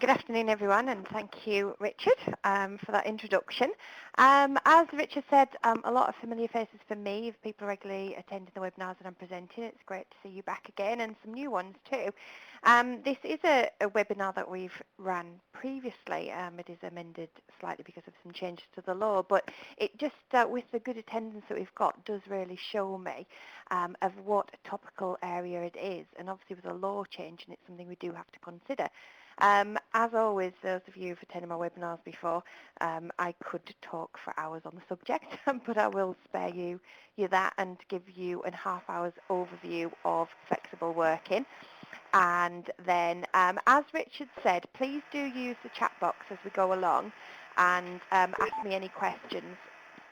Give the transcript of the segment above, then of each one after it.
Good afternoon, everyone, and thank you, Richard, for that introduction. As Richard said, a lot of familiar faces for me. If people regularly attending the webinars that I'm presenting, it's great to see you back again, and some new ones too. This is a webinar that we've run previously. It is amended slightly because of some changes to the law, but it just, with the good attendance that we've got, does really show me of what a topical area it is. And obviously with a law change, and it's something we do have to consider. As always, those of you who've attended my webinars before, I could talk for hours on the subject, but I will spare you that and give you a half hour's overview of flexible working. And then, as Richard said, please do use the chat box as we go along and ask me any questions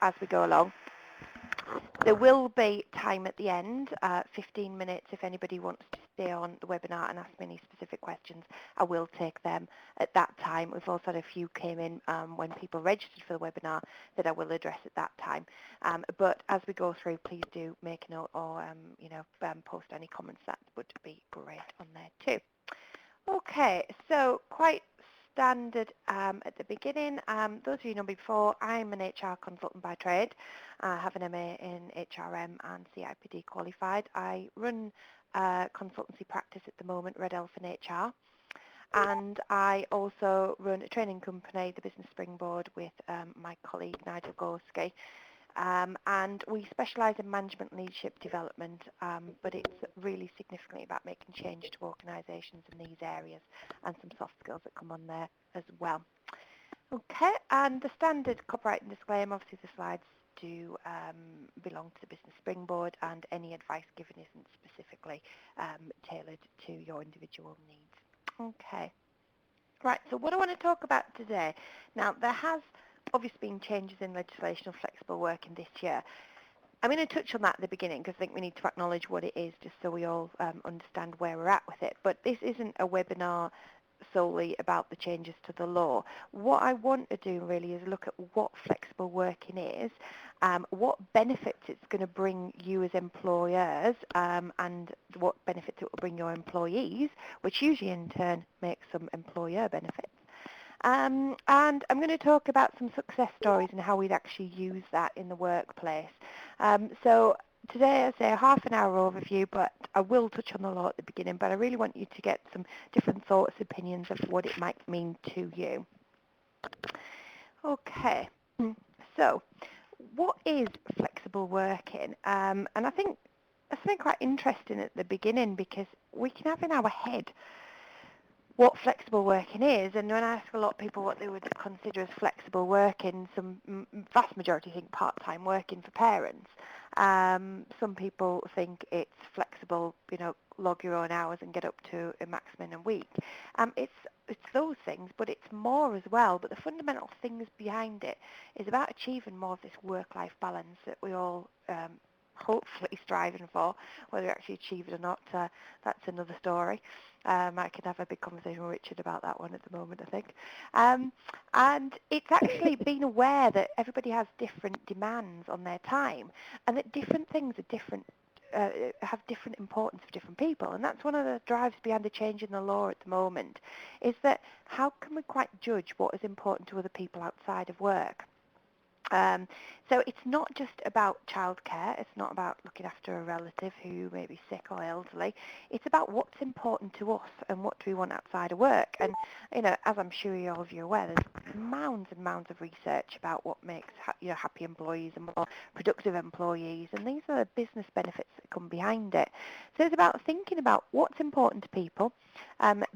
as we go along. There will be time at the end, 15 minutes, if anybody wants to stay on the webinar and ask me any specific questions. I will take them at that time. We've also had a few came in when people registered for the webinar that I will address at that time. But as we go through, please do make a note or post any comments. That would be great on there too. Okay, so quite standard at the beginning. Those of you who know me before, I'm an HR consultant by trade. I have an MA in HRM and CIPD qualified. I run a consultancy practice at the moment, Red Elephant HR. And I also run a training company, the Business Springboard, with my colleague Nigel Gorski. And we specialise in management leadership development, but it's really significantly about making change to organisations in these areas and some soft skills that come on there as well. Okay, and the standard copyright and disclaimer, obviously the slides do belong to the Business Springboard, and any advice given isn't specifically tailored to your individual needs. Okay, right, so what I want to talk about today, now there has obviously been changes in legislation of flexible working this year. I'm going to touch on that at the beginning because I think we need to acknowledge what it is just so we all understand where we're at with it. But this isn't a webinar solely about the changes to the law. What I want to do really is look at what flexible working is, what benefits it's going to bring you as employers, and what benefits it will bring your employees, which usually in turn makes some employer benefits. And I'm going to talk about some success stories and how we'd actually use that in the workplace. So today I say a half an hour overview, but I will touch on the law at the beginning, but I really want you to get some different thoughts, opinions of what it might mean to you. Okay, so what is flexible working? And I think that's something quite interesting at the beginning because we can have in our head what flexible working is, and when I ask a lot of people what they would consider as flexible working, some vast majority think part-time working for parents. Some people think it's flexible, log your own hours and get up to a maximum a week. It's those things, but it's more as well. But the fundamental things behind it is about achieving more of this work-life balance that we all hopefully striving for. Whether we actually achieve it or not, that's another story. I could have a big conversation with Richard about that one at the moment, I think. And it's actually being aware that everybody has different demands on their time, and that different things are different, have different importance for different people. And that's one of the drives behind the change in the law at the moment, is that how can we quite judge what is important to other people outside of work? So it's not just about childcare, it's not about looking after a relative who may be sick or elderly, it's about what's important to us and what do we want outside of work. And, as I'm sure all of you are aware, there's mounds and mounds of research about what makes happy employees and more productive employees, and these are the business benefits that come behind it. So it's about thinking about what's important to people,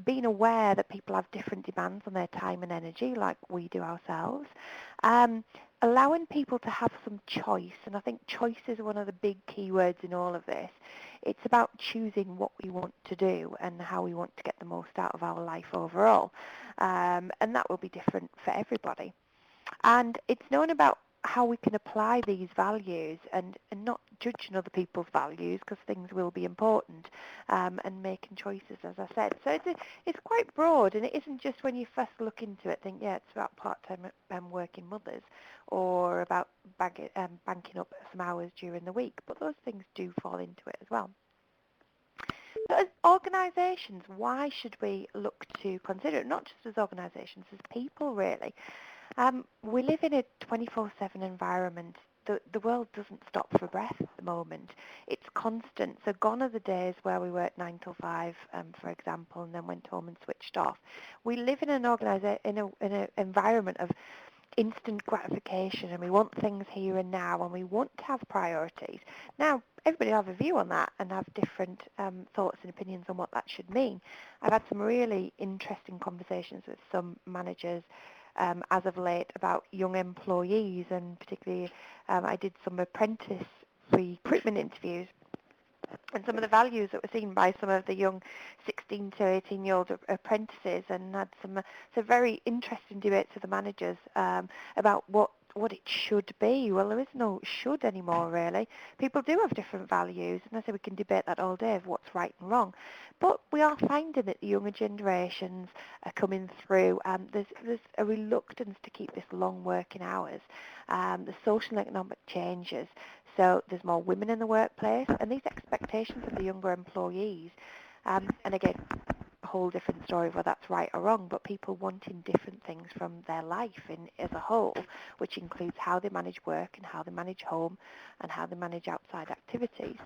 being aware that people have different demands on their time and energy like we do ourselves, allowing people to have some choice, and I think choice is one of the big key words in all of this. It's about choosing what we want to do and how we want to get the most out of our life overall, and that will be different for everybody. And it's knowing about how we can apply these values and not judging other people's values, because things will be important, and making choices, as I said. So it's quite broad, and it isn't just when you first look into it, think, yeah, it's about part-time working mothers or about banking up some hours during the week, but those things do fall into it as well. So as organisations, why should we look to consider it? Not just as organisations, as people really. We live in a 24/7 environment. The world doesn't stop for breath at the moment. It's constant. So gone are the days where we worked 9 till 5, for example, and then went home and switched off. We live in an environment of instant gratification, and we want things here and now, and we want to have priorities. Now, everybody will have a view on that and have different thoughts and opinions on what that should mean. I've had some really interesting conversations with some managers as of late about young employees, and particularly I did some apprentice recruitment interviews, and some of the values that were seen by some of the young 16 to 18-year-old apprentices, and had some very interesting debates with the managers about what it should be. Well, there is no should anymore, really. People do have different values, and I say we can debate that all day of what's right and wrong. But we are finding that the younger generations are coming through, and there's a reluctance to keep this long working hours. The social and economic changes. So there's more women in the workplace, and these expectations of the younger employees, and again, a whole different story of whether that's right or wrong, but people wanting different things from their life as a whole, which includes how they manage work and how they manage home and how they manage outside activities.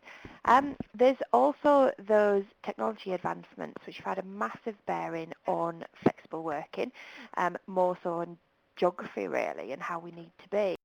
There's also those technology advancements which have had a massive bearing on flexible working, more so on geography really, and how we need to be.